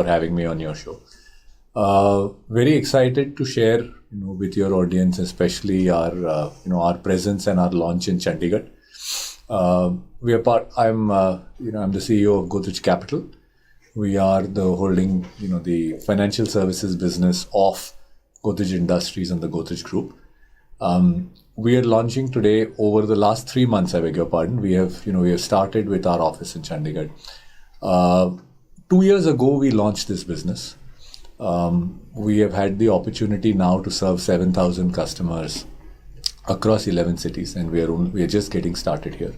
having me on your show. Very excited to share, with your audience, especially our presence and our launch in Chandigarh. We are part. I'm the CEO of Godrej Capital. We are the holding, the financial services business of Godrej Industries and the Godrej Group. We are launching today. Over the last 3 months, I beg your pardon, we have started with our office in Chandigarh. 2 years ago, we launched this business. We have had the opportunity now to serve 7,000 customers across 11 cities, and we are just getting started here.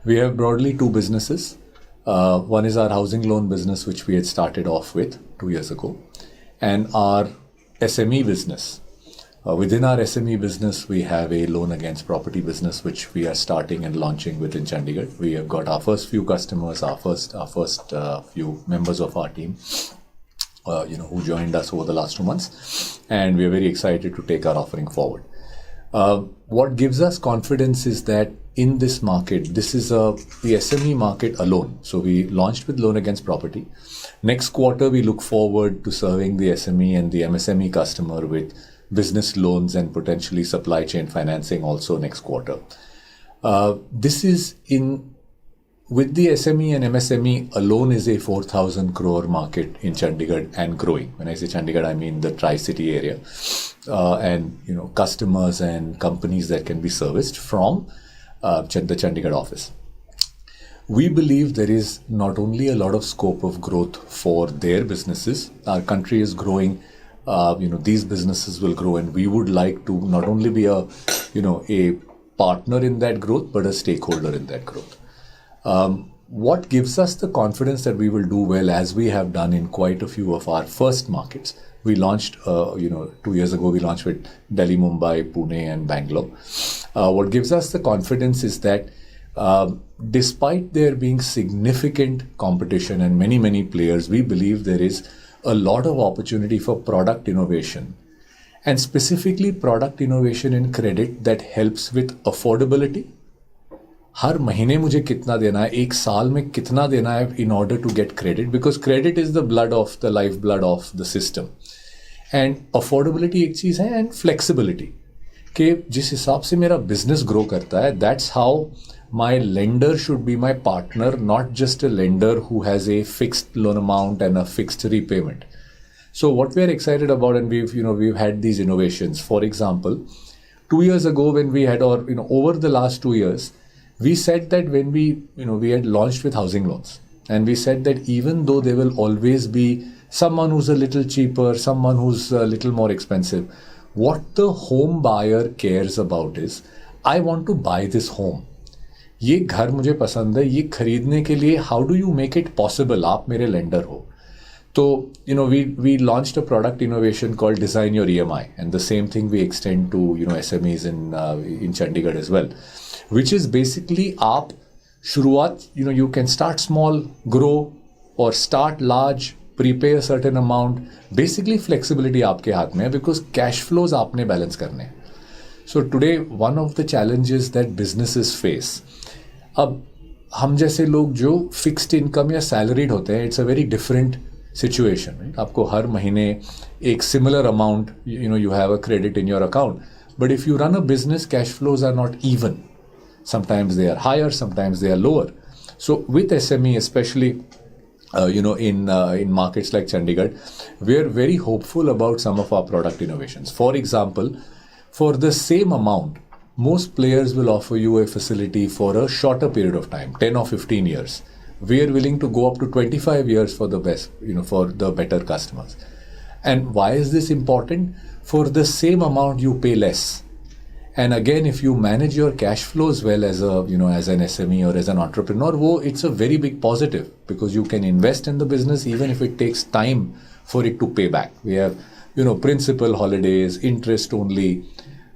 We have broadly 2 businesses. One is our housing loan business, which we had started off with 2 years ago, and our SME business. Within our SME business, we have a loan against property business, which we are starting and launching within Chandigarh. We have got our first few customers, our first few members of our team, who joined us over the last 2 months, and we are very excited to take our offering forward. What gives us confidence is that in this market, this is the SME market alone. So we launched with loan against property. Next quarter, we look forward to serving the SME and the MSME customer with business loans and potentially supply chain financing also next quarter. This is with the SME and MSME alone is a 4,000 crore market in Chandigarh and growing. When I say Chandigarh, I mean the Tri-City area, and customers and companies that can be serviced from the Chandigarh office. We believe there is not only a lot of scope of growth for their businesses. Our country is growing. These businesses will grow, and we would like to not only be a partner in that growth, but a stakeholder in that growth. What gives us the confidence that we will do well, as we have done in quite a few of our first markets? We launched, 2 years ago, we launched with Delhi, Mumbai, Pune, and Bangalore. What gives us the confidence is that despite there being significant competition and many, many players, we believe there is a lot of opportunity for product innovation, and specifically product innovation in credit that helps with affordability. हर महीने मुझे कितना देना है, एक साल में कितना देना है in order to get credit, because credit is the lifeblood of the system. And affordability एक चीज़ है, and flexibility, कि जिस हिसाब से मेरा business grow करता है, that's how my lender should be my partner, not just a lender who has a fixed loan amount and a fixed repayment. So what we are excited about, and we've had these innovations. For example, 2 years ago when we had, over the last 2 years, we said that when we had launched with housing loans, and we said that even though there will always be someone who's a little cheaper, someone who's a little more expensive, what the home buyer cares about is, I want to buy this home. ये घर मुझे पसंद है, ये खरीदने के लिए how do you make it possible? आप मेरे lender हो. So, we launched a product innovation called Design Your EMI, and the same thing we extend to, SMEs in Chandigarh as well, which is basically आप शुरुआत, you can start small, grow, or start large, prepay a certain amount. Basically flexibility आपके हाथ में है, because cash flows आपने balance करने हैं. So today, one of the challenges that businesses face, अब हम जैसे लोग जो fixed income या salaried होते हैं, it's a very different situation, right? आपको हर महीने एक similar amount, you have a credit in your account. But if you run a business, cash flows are not even. Sometimes they are higher, sometimes they are lower. So with SME, especially, in markets like Chandigarh, we are very hopeful about some of our product innovations. For example, for the same amount, most players will offer you a facility for a shorter period of time, 10 or 15 years. We are willing to go up to 25 years for the best, for the better customers. And why is this important? For the same amount, you pay less. And again, if you manage your cash flows well as as an SME or as an entrepreneur, it's a very big positive, because you can invest in the business even if it takes time for it to pay back. We have, principal, holidays, interest only.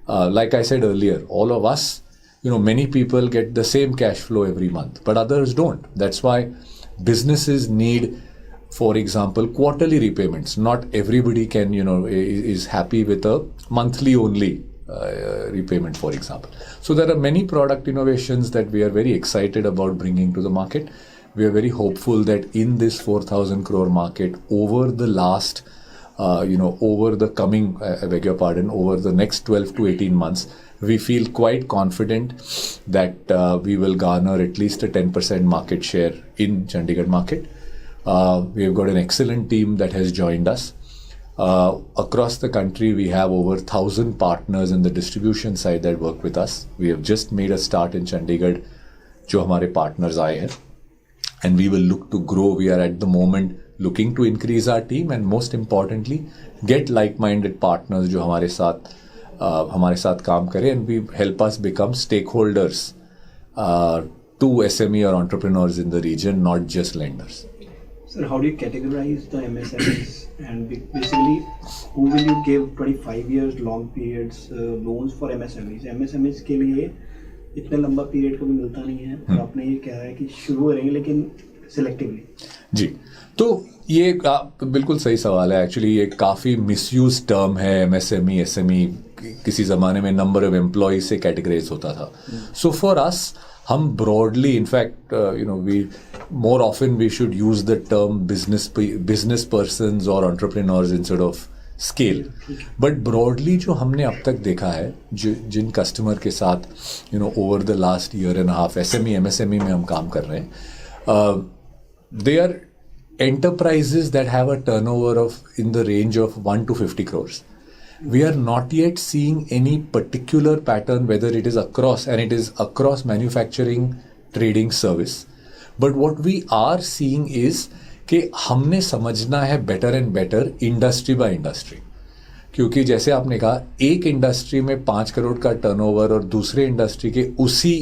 Like I said earlier, all of us, many people get the same cash flow every month, but others don't. That's why businesses need, for example, quarterly repayments. Not everybody can, is happy with a monthly only repayment, for example. So there are many product innovations that we are very excited about bringing to the market. we are very hopeful that in this 4,000 crore market, over the last, over the coming, I beg your pardon, over the next 12 to 18 months, we feel quite confident that we will garner at least a 10% market share in Chandigarh market. We have got an excellent team that has joined us. Across the country, we have over 1,000 partners in the distribution side that work with us. We have just made a start in Chandigarh, जो हमारे partners आए हैं, and we will look to grow. We are at the moment looking to increase our team and most importantly, get like-minded partners जो हमारे साथ काम करें and we help us become stakeholders to SME or entrepreneurs in the region, not just lenders. Sir, how do you categorize the MSMEs? And basically, who will you give 25 years long periods loans for MSMEs? MSMEs के लिए इतना लंबा period कभी मिलता नहीं है और आपने ये कहा है कि शुरू करेंगे लेकिन सिलेक्टिवली. जी, तो ये बिल्कुल सही सवाल है. एक्चुअली ये काफ़ी मिसयूज टर्म है MSME, SME. किसी ज़माने में नंबर ऑफ एम्प्लॉय से कैटेगराइज होता था. सो फॉर अस, हम broadly, in fact we more often we should use the term business persons or entrepreneurs instead of scale. But broadly जो हमने अब तक देखा है, जिन कस्टमर के साथ over the last year and a half SME, MSME में हम काम कर रहे हैं, they are enterprises that have a turnover of in the range of 1 to 50 crores. We are not yet seeing any particular pattern, whether it is across manufacturing, trading, service. But what we are seeing is कि हमने समझना है better and better industry by industry. क्योंकि जैसे आपने कहा, एक industry में 5 करोड़ का टर्नओवर और दूसरे इंडस्ट्री के उसी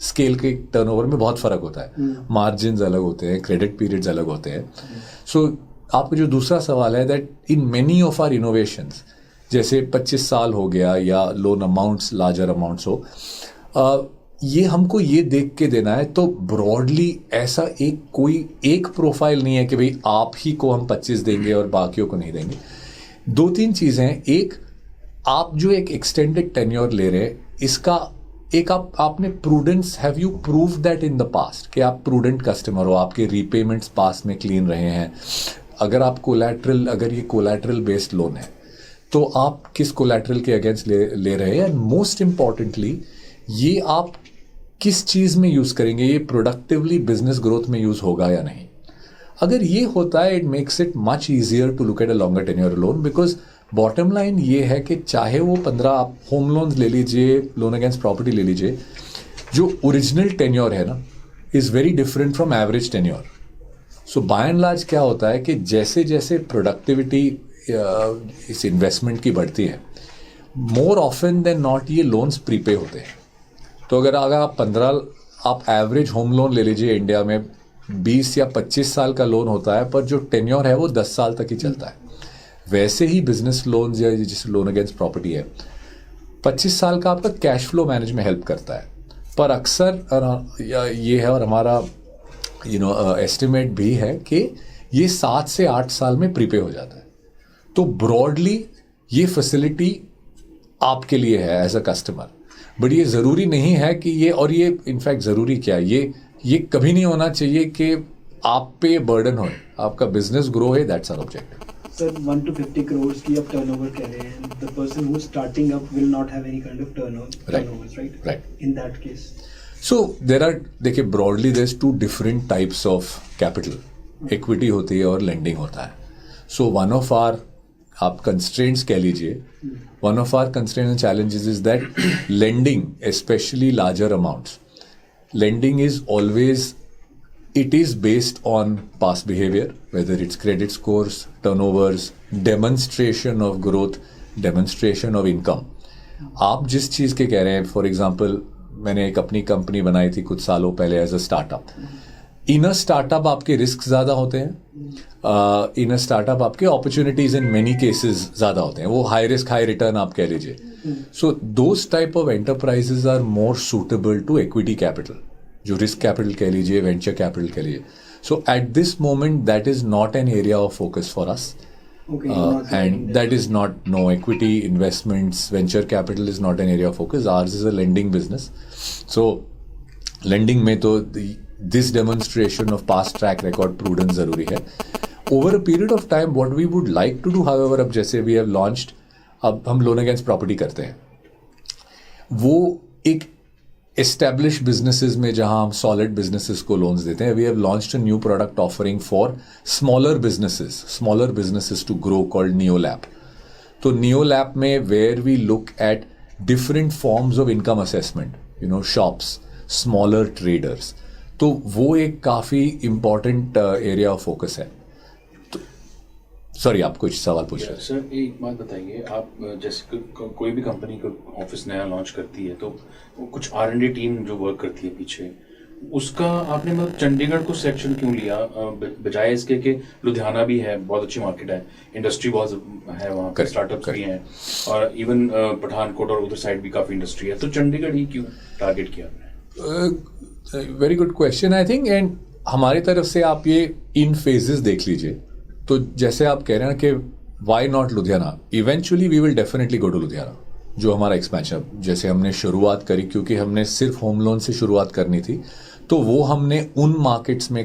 स्केल के टर्नओवर में बहुत फर्क होता है. मार्जिन्स अलग होते हैं, क्रेडिट पीरियड्स अलग होते हैं. सो आपका जो दूसरा सवाल है, that in many of our innovations, जैसे 25 साल हो गया या लोन अमाउंट्स लार्जर अमाउंट्स हो, ये हमको ये देख के देना है. तो ब्रॉडली ऐसा कोई एक प्रोफाइल नहीं है कि भाई आप ही को हम 25 देंगे और बाकियों को नहीं देंगे. 2-3 चीज़ें हैं. एक, आप जो एक एक्सटेंडेड टेन्योर ले रहे हैं, इसका एक आपने prudence, have you prove that in the past कि आप प्रूडेंट कस्टमर हो, आपके रीपेमेंट्स पास्ट में क्लीन रहे हैं. अगर ये कोलैटरल बेस्ड लोन है तो आप किस कोलैटरल के अगेंस्ट ले रहे हैं. एंड मोस्ट इम्पॉर्टेंटली, ये आप किस चीज़ में यूज़ करेंगे, ये प्रोडक्टिवली बिजनेस ग्रोथ में यूज़ होगा या नहीं. अगर ये होता है, it makes it much easier to look at a longer tenure loan. Because bottom line ये है कि चाहे वो 15 आप होम लोन्स ले लीजिए, लोन अगेंस्ट प्रॉपर्टी ले लीजिए, जो ओरिजिनल टेन्योर है ना, is very different from average tenure. So by and large क्या होता है कि जैसे जैसे प्रोडक्टिविटी इस इन्वेस्टमेंट की बढ़ती है, मोर ऑफन देन नॉट ये लोन्स प्रीपे होते हैं. तो अगर आप एवरेज होम लोन ले लीजिए, इंडिया में 20 या 25 साल का लोन होता है, पर जो टेन्योर है वो 10 साल तक ही चलता है. वैसे ही बिजनेस लोन्स या जैसे लोन अगेंस्ट प्रॉपर्टी है, 25 साल का आपका कैश फ्लो मैनेज में हेल्प करता है. पर अक्सर ये है, और हमारा एस्टिमेट भी है कि ये 7 से 8 साल में प्रीपे हो जाता है. तो ब्रॉडली ये फैसिलिटी आपके लिए है एज अ कस्टमर. बट ये ज़रूरी नहीं है कि ये इनफैक्ट ज़रूरी क्या है, ये कभी नहीं होना चाहिए कि आप पे बर्डन हो, आपका बिजनेस ग्रो है. That's our objective. Sir, 1 to 50 crores की आप turnover कह रहे हैं. The person who's starting up will not have any kind of turnovers, right? Right. In that case. So देखिए, broadly there's 2 different types of capital. Equity होती है और lending होता है. So one of our आप constraints कह लीजिए, one of our constraints and challenges is that lending, especially larger amounts, lending is always, it is based on past behavior, whether it's credit scores, turnovers, demonstration of growth, demonstration of income. आप जिस चीज़ के कह रहे हैं, for example मैंने एक अपनी company बनाई थी कुछ सालों पहले as a startup. In a startup आपके रिस्क ज़्यादा होते हैं, इन अ स्टार्टअप आपके अपॉर्चुनिटीज इन मेनी केसेस ज़्यादा होते हैं. वो हाई रिस्क हाई रिटर्न आप कह लीजिए. So those type of enterprises are more suitable to equity capital, जो रिस्क कैपिटल कह लीजिए, वेंचर कैपिटल कह लीजिए. So at this moment that is not an area of focus for us. And that is not, no, equity investments, venture capital is not an area of focus. Ours is a lending business. So lending में तो this demonstration of past track record prudence ज़रूरी है. Over a period of time, what we would like to do, however, अब जैसे we have launched, अब हम loan against property करते हैं, वो एक established businesses में जहां हम solid businesses को loans देते हैं, we have launched a new product offering for smaller businesses to grow called NeoLab. तो NeoLab में where we look at different forms of income assessment, shops, smaller traders. तो वो एक काफी important area of focus है. तो sorry, आप कुछ सवाल पूछ रहे हैं. सर एक बात बताइए, आप जैसे कोई भी कंपनी को ऑफिस नया लॉन्च करती है तो कुछ R&D टीम जो वर्क करती है पीछे, उसका आपने मतलब चंडीगढ़ को सेक्शन क्यों लिया बजाय इसके कि लुधियाना भी है, बहुत अच्छी मार्केट है, इंडस्ट्री बहुत है वहाँ पे, स्टार्टअप्स भी हैं, और इवन पठानकोट और उधर साइड भी काफ़ी इंडस्ट्री है, तो चंडीगढ़ ही क्यों टारगेट किया आपने? Very good question I think. And हमारी तरफ से आप ये इन फेजेस देख लीजिए. तो जैसे आप कह रहे हैं कि why not Ludhiana, eventually we will definitely go to Ludhiana. जो हमारा एक्सपेंशन, जैसे हमने शुरुआत करी, क्योंकि हमने सिर्फ होम लोन से शुरुआत करनी थी, तो वो हमने उन मार्केट्स में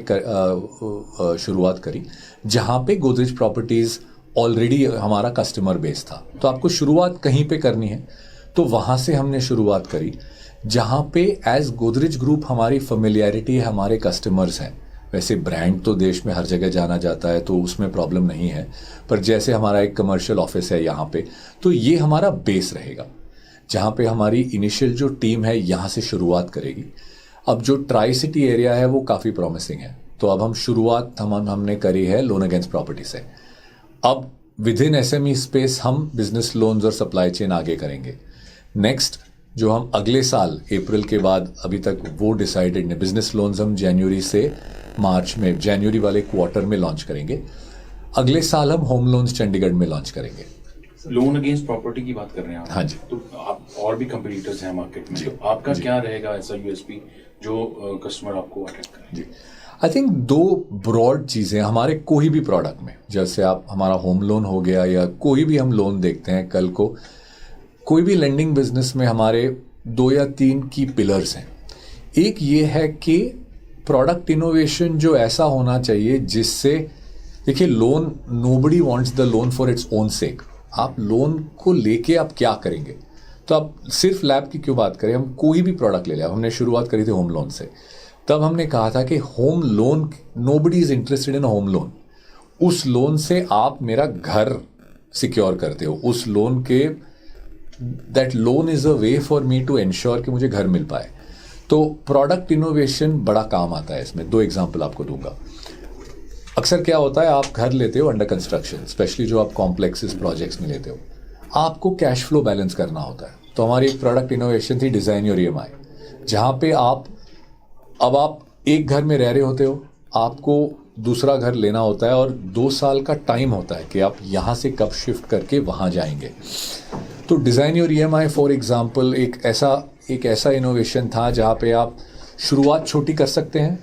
शुरुआत करी जहां पे गोदरेज प्रॉपर्टीज ऑलरेडी हमारा कस्टमर बेस था. तो आपको शुरुआत कहीं पे करनी है, तो वहां से हमने शुरुआत करी जहां पे एज गोदरेज ग्रुप हमारी फेमिलियरिटी है, हमारे कस्टमर्स हैं. वैसे ब्रांड तो देश में हर जगह जाना जाता है, तो उसमें प्रॉब्लम नहीं है, पर जैसे हमारा एक कमर्शियल ऑफिस है यहाँ पे, तो ये हमारा बेस रहेगा जहाँ पे हमारी इनिशियल जो टीम है यहाँ से शुरुआत करेगी. अब जो ट्राई सिटी एरिया है वो काफ़ी प्रॉमिसिंग है, तो अब हम शुरुआत हमने करी है लोन अगेंस्ट प्रॉपर्टी से. अब विद इन SME स्पेस हम बिजनेस लोन्स और सप्लाई चेन आगे करेंगे. नेक्स्ट जो हम अगले साल अप्रैल के बाद, अभी तक वो डिसाइडेड नहीं, बिजनेस लोन्स हम जनवरी से मार्च में, जनवरी वाले क्वार्टर में लॉन्च करेंगे. अगले साल हम होम लोन्स चंडीगढ़ में लॉन्च करेंगे. लोन अगेंस्ट प्रॉपर्टी की बात कर रहे हैं आप. हाँ जी. तो आप और भी कंपटीटर्स हैं मार्केट में, तो आपका क्या रहेगा ऐसा USP जो कस्टमर आपको अट्रैक्ट करे? जी, आई थिंक दो ब्रॉड चीज़ें हमारे कोई भी प्रोडक्ट में, जैसे आप हमारा होम लोन हो गया या कोई भी हम लोन देखते हैं, कल को कोई भी लेंडिंग बिजनेस में हमारे 2 या 3 की पिलर्स हैं. एक ये है कि प्रोडक्ट इनोवेशन जो ऐसा होना चाहिए जिससे, देखिए loan, nobody wants the loan for its own सेक. आप लोन को लेके आप क्या करेंगे? तो आप सिर्फ लैब की क्यों बात करें, हम कोई भी प्रोडक्ट ले लें. हमने शुरुआत करी थी होम लोन से, तब हमने कहा था कि home loan, nobody is interested in home loan. उस लोन से आप मेरा घर सिक्योर करते हो, उस लोन के, that loan is a way for me to ensure कि मुझे घर मिल पाए. तो प्रोडक्ट इनोवेशन बड़ा काम आता है इसमें. 2 एग्जाम्पल आपको दूंगा. अक्सर क्या होता है, आप घर लेते हो अंडर कंस्ट्रक्शन, स्पेशली जो आप कॉम्प्लेक्सेस प्रोजेक्ट्स में लेते हो, आपको कैश फ्लो बैलेंस करना होता है. तो हमारी एक प्रोडक्ट इनोवेशन थी डिज़ाइन योर EMI, जहाँ पे आप एक घर में रह रहे होते हो, आपको दूसरा घर लेना होता है, और 2 साल का टाइम होता है कि आप यहाँ से कब शिफ्ट करके वहाँ जाएंगे. तो design your EMI for example एक ऐसा इनोवेशन था जहाँ पे आप शुरुआत छोटी कर सकते हैं,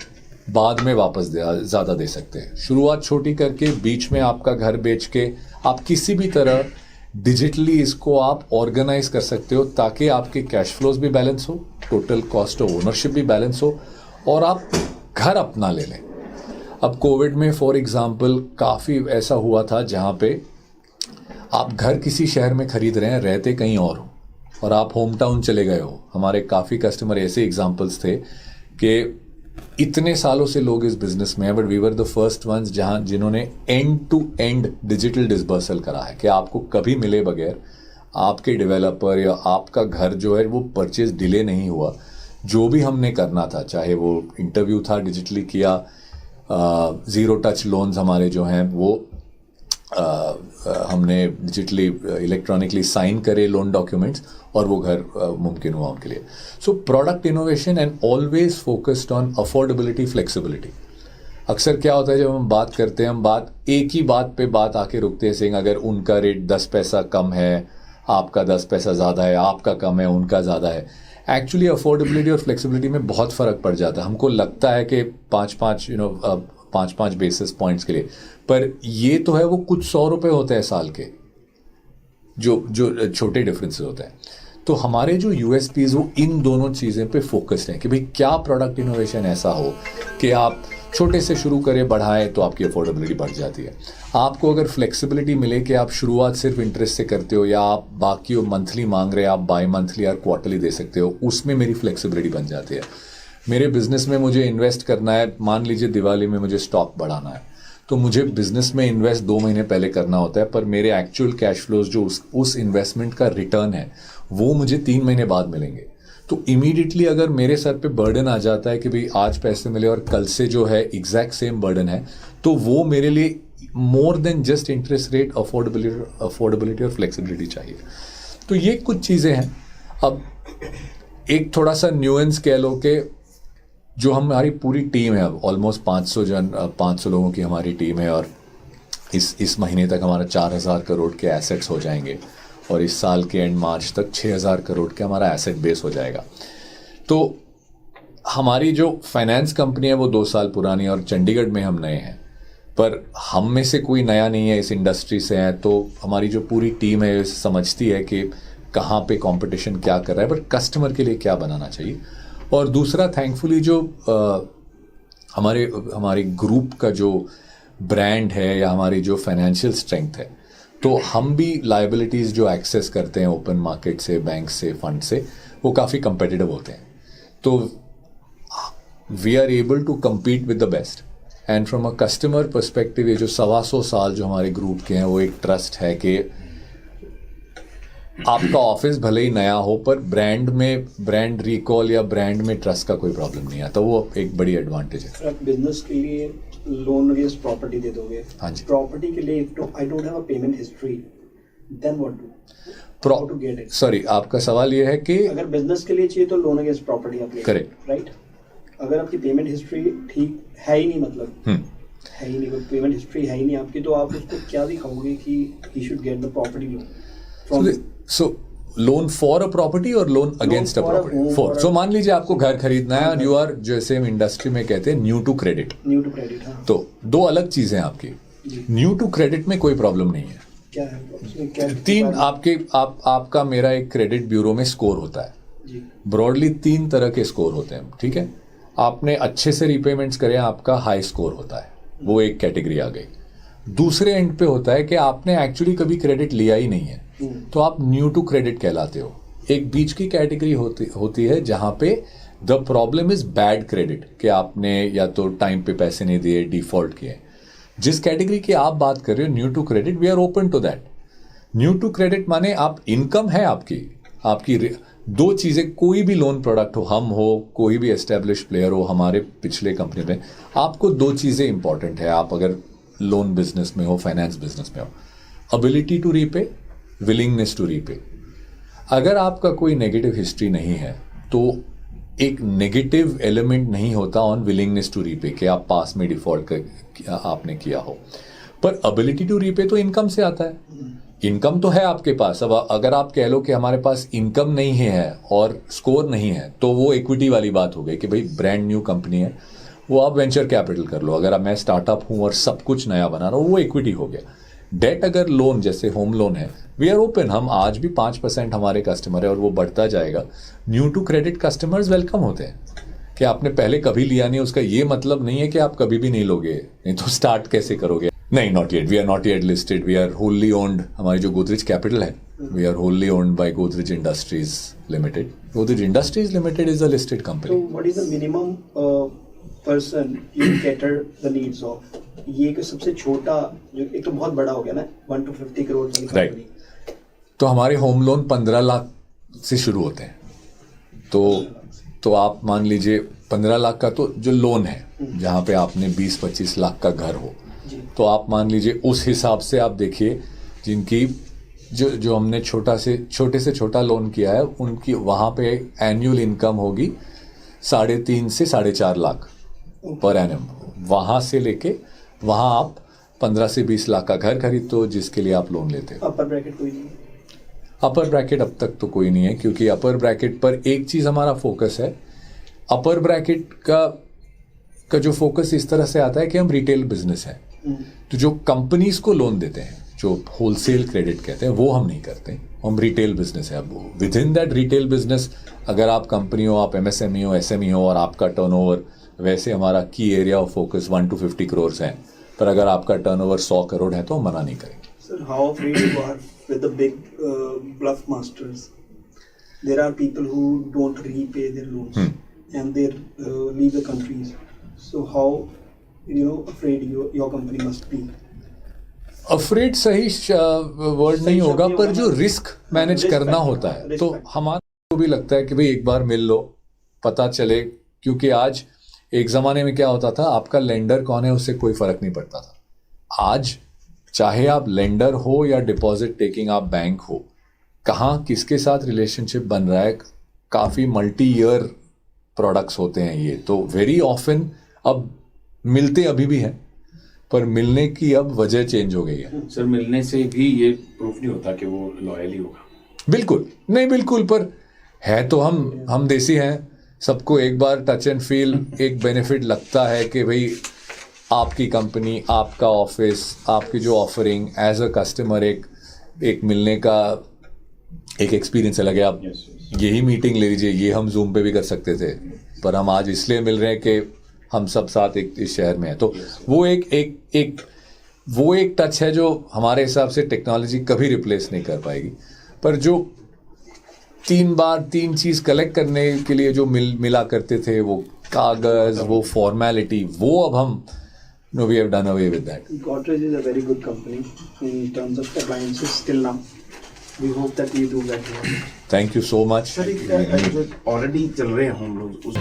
बाद में वापस ज़्यादा दे सकते हैं. शुरुआत छोटी करके बीच में आपका घर बेच के आप किसी भी तरह डिजिटली इसको आप ऑर्गेनाइज कर सकते हो, ताकि आपके कैश फ्लोज भी बैलेंस हो, टोटल कॉस्ट ऑफ ओनरशिप भी बैलेंस हो, और आप घर अपना ले लें. अब कोविड में फॉर एग्जाम्पल काफ़ी ऐसा हुआ था जहाँ पे आप घर किसी शहर में खरीद रहे हैं, रहते कहीं और हो, और आप होम टाउन चले गए हो. हमारे काफ़ी कस्टमर ऐसे एग्जाम्पल्स थे कि इतने सालों से लोग इस बिजनेस में हैं, but we were the first ones जिन्होंने end to end digital disbursal करा है, कि आपको कभी मिले बगैर आपके डेवलपर या आपका घर जो है वो परचेज डिले नहीं हुआ. जो भी हमने करना था, चाहे वो इंटरव्यू था डिजिटली किया, 0 टच लोन्स हमारे जो हैं वो हमने डिजिटली इलेक्ट्रॉनिकली साइन करे लोन डॉक्यूमेंट्स, और वो घर मुमकिन हुआ उनके लिए. So product innovation and always focused on affordability, flexibility. अक्सर क्या होता है, जब हम बात करते हैं, हम एक ही बात पे बात आके रुकते हैं, सेइंग अगर उनका रेट 10 पैसा कम है, आपका 10 पैसा ज़्यादा है, आपका कम है, उनका ज़्यादा है. एक्चुअली अफोर्डेबिलिटी और फ्लेक्सिबिलिटी में बहुत फ़र्क पड़ जाता है. हमको लगता है कि 5-5 बेसिस पॉइंट्स के लिए, पर ये तो है वो कुछ 100 रुपये होते हैं साल के, जो छोटे डिफरेंसेस होते हैं. तो हमारे जो यूएसपीज वो इन दोनों चीज़ें पे फोकस्ड हैं कि भाई क्या प्रोडक्ट इनोवेशन ऐसा हो कि आप छोटे से शुरू करें, बढ़ाएं, तो आपकी अफोर्डेबिलिटी बढ़ जाती है। आपको अगर फ्लेक्सिबिलिटी मिले कि आप शुरुआत सिर्फ इंटरेस्ट से करते हो या आप बाकी मंथली मांग रहे हैं, आप बाई मंथली या क्वार्टरली दे सकते हो, उसमें मेरी फ्लेक्सिबिलिटी बन जाती है। मेरे बिजनेस में मुझे इन्वेस्ट करना है, मान लीजिए दिवाली में मुझे स्टॉक बढ़ाना है, तो मुझे बिजनेस में इन्वेस्ट 2 महीने पहले करना होता है, पर मेरे एक्चुअल कैश फ्लोज जो उस इन्वेस्टमेंट का रिटर्न है वो मुझे 3 महीने बाद मिलेंगे। तो इमीडिएटली अगर मेरे सर पे बर्डन आ जाता है कि भाई आज पैसे मिले और कल से जो है एग्जैक्ट सेम बर्डन है, तो वो मेरे लिए more than just interest rate, affordability और फ्लेक्सिबिलिटी चाहिए। तो ये कुछ चीज़ें हैं। अब एक थोड़ा सा न्यूएंस कह लो कि जो हमारी पूरी टीम है, अब ऑलमोस्ट 500 लोगों की हमारी टीम है, और इस महीने तक हमारा 4000 करोड़ के एसेट्स हो जाएंगे और इस साल के एंड मार्च तक 6000 करोड़ के हमारा एसेट बेस हो जाएगा। तो हमारी जो फाइनेंस कंपनी है वो 2 साल पुरानी है और चंडीगढ़ में हम नए हैं, पर हम में से कोई नया नहीं है, इस इंडस्ट्री से है। तो हमारी जो पूरी टीम है समझती है कि कहाँ पे कंपटीशन क्या कर रहा है, पर कस्टमर के लिए क्या बनाना चाहिए। और दूसरा, थैंकफुली जो हमारे ग्रुप का जो ब्रांड है या हमारी जो फाइनेंशियल स्ट्रेंथ है, तो हम भी लायबिलिटीज़ जो एक्सेस करते हैं ओपन मार्केट से, बैंक से, फंड से, वो काफ़ी कंपेटिटिव होते हैं। तो we are able to compete with the best. And from a customer perspective, ये जो 125 साल जो हमारे ग्रुप के हैं, वो एक ट्रस्ट है कि आपका ऑफिस भले ही नया हो, पर ब्रांड रिकॉल या ब्रांड में ट्रस्ट का कोई प्रॉब्लम नहीं आता। वो एक बड़ी एडवांटेज है। बिजनेस के लिए लोन अगेंस्ट प्रॉपर्टी दे दोगे, हाँ जी। प्रॉपर्टी के लिए I don't have a payment history, then what do, how to get it? Sorry, आपका सवाल ये है कि अगर बिजनेस के लिए चाहिए तो लोन अगेंस्ट प्रॉपर्टी आप ले, करेक्ट, राइट? अगर आपकी पेमेंट हिस्ट्री ठीक है ही नहीं, मतलब है ही नहीं, पेमेंट हिस्ट्री है ही नहीं आपकी, तो आप उसको क्या दिखाओगे कि he should get the property loan? So loan for a property और loan against a property? For, so मान लीजिए आपको घर खरीदना है और यू आर, जैसे हम इंडस्ट्री में कहते हैं, न्यू टू क्रेडिट। हाँ। तो 2 अलग चीजें आपकी। न्यू टू क्रेडिट में कोई प्रॉब्लम नहीं है। क्या है उसमें? क्या 3 आपका मेरा एक क्रेडिट ब्यूरो में स्कोर होता है। ब्रॉडली 3 तरह के स्कोर होते हैं, ठीक है? आपने अच्छे से रिपेमेंट्स करे, आपका हाई स्कोर होता है, वो एक कैटेगरी आ गई। दूसरे एंड पे होता है कि आपने एक्चुअली कभी क्रेडिट लिया ही नहीं है, तो आप न्यू टू क्रेडिट कहलाते हो। एक बीच की कैटेगरी होती है जहां पे the problem is bad credit, कि आपने या तो टाइम पे पैसे नहीं दिए, डिफॉल्ट किए। जिस कैटेगरी की आप बात कर रहे हो, new to credit, we are open to that. New to credit माने आप, इनकम है आपकी 2 चीजें, कोई भी लोन प्रोडक्ट हो, हम हो, कोई भी एस्टेब्लिश प्लेयर हो, हमारे पिछले कंपनी में, आपको 2 चीजें इंपॉर्टेंट है। आप अगर लोन बिजनेस में हो, फाइनेंस बिजनेस में हो, ability to repay, willingness to repay. अगर आपका कोई नेगेटिव हिस्ट्री नहीं है, तो एक नेगेटिव एलिमेंट नहीं होता ऑन विलिंगनेस टू रीपे कि आप पास में डिफॉल्ट आपने किया हो। पर एबिलिटी टू रीपे तो इनकम से आता है। इनकम तो है आपके पास। अब अगर आप कह लो कि हमारे पास इनकम नहीं है और स्कोर नहीं है, तो वो इक्विटी वाली बात हो गई कि भाई ब्रांड न्यू कंपनी है, वो आप वेंचर कैपिटल कर लो। अगर मैं स्टार्टअप हूं और सब कुछ नया बना रहा हूं, वो इक्विटी हो गया। डेट अगर लोन, जैसे होम लोन है, वी आर ओपन। हम आज भी 5% हमारे कस्टमर है और वो बढ़ता जाएगा। New to credit customers welcome होते हैं कि आपने पहले कभी लिया नहीं, उसका ये मतलब नहीं है कि आप कभी भी नहीं लोगे, नहीं तो स्टार्ट कैसे करोगे? नहीं, not yet, we are not yet listed, we are wholly owned. हमारी जो गोदरेज कैपिटल है, we are wholly owned by Godrej Industries Limited. Godrej Industries Limited is a listed company. तो what is the minimum person you cater the needs of? ये कि सबसे छोटा, जो एक तो बहुत बड़ा हो गया ना, 1 to 50 करोड़ वाली कंपनी, तो हमारे होम लोन 15 लाख से शुरू होते हैं। तो आप मान लीजिए 15 लाख का तो जो लोन है, जहाँ पे आपने 20-25 लाख का घर हो, तो आप मान लीजिए उस हिसाब से आप देखिए, जिनकी जो हमने छोटे से छोटा लोन किया है, उनकी वहाँ पे एनुअल इनकम होगी 3.5 से 4.5 लाख पर एनम। वहाँ से लेके वहाँ आप 15 से 20 लाख का घर खरीदते हो, जिसके लिए आप लोन लेते हो। अपर ब्रैकेट कोई नहीं? अपर ब्रैकेट अब तक तो कोई नहीं है, क्योंकि अपर ब्रैकेट पर एक चीज हमारा फोकस है। अपर ब्रैकेट का जो फोकस इस तरह से आता है कि हम रिटेल बिजनेस है, तो जो कंपनीज को लोन देते हैं, जो होलसेल क्रेडिट कहते हैं वो हम नहीं करते, हम रिटेल बिजनेस है। अब with in that retail business अगर आप कंपनी हो, आप एमएसएमई हो, एसएमई हो और आपका टर्नओवर, वैसे हमारा की area of focus 1 to 50 crore है, पर अगर आपका टर्नओवर 100 करोड़ है तो हम मना नहीं करेंगे। Sir, how afraid you are with the big bluff masters? There are people who don't repay their loans and they leave the countries. So how afraid your company must be? Afraid सही word नहीं होगा, पर जो risk manage करना होता है तो हमारे को भी लगता है कि भाई एक बार मिल लो, पता चले, क्योंकि आज एक ज़माने में क्या होता था, आपका लेंडर कौन है उससे कोई फ़र्क नहीं पड़ता था। आज चाहे आप लेंडर हो या डिपॉजिट टेकिंग आप बैंक हो, कहाँ किसके साथ रिलेशनशिप बन रहा है, काफ़ी मल्टी ईयर प्रोडक्ट्स होते हैं ये, तो वेरी ऑफन अब मिलते अभी भी हैं, पर मिलने की अब वजह चेंज हो गई है। सर मिलने से भी ये प्रूफ नहीं होता कि वो लॉयल ही होगा। बिल्कुल नहीं, बिल्कुल, पर है तो हम देसी हैं, सबको एक बार टच एंड फील एक बेनिफिट लगता है कि भाई आपकी कंपनी, आपका ऑफिस, आपकी जो ऑफरिंग एज अ कस्टमर, एक मिलने का एक एक्सपीरियंस अलग है। आप यही मीटिंग ले लीजिए, ये हम जूम पे भी कर सकते थे, पर हम आज इसलिए मिल रहे हैं कि हम सब साथ एक इस शहर में हैं, तो वो एक टच है जो हमारे हिसाब से टेक्नोलॉजी कभी रिप्लेस नहीं कर पाएगी। पर जो 3 चीज़ कलेक्ट करने के लिए जो मिला करते थे, वो कागज़, वो फॉर्मेलिटी, वो अब हम we have done away with that. Godrej is a very good company in terms of appliances till now. We hope that we do that. Thank you so much. Sir एक जो ऑलरेडी चल रहे हैं हम लोग उस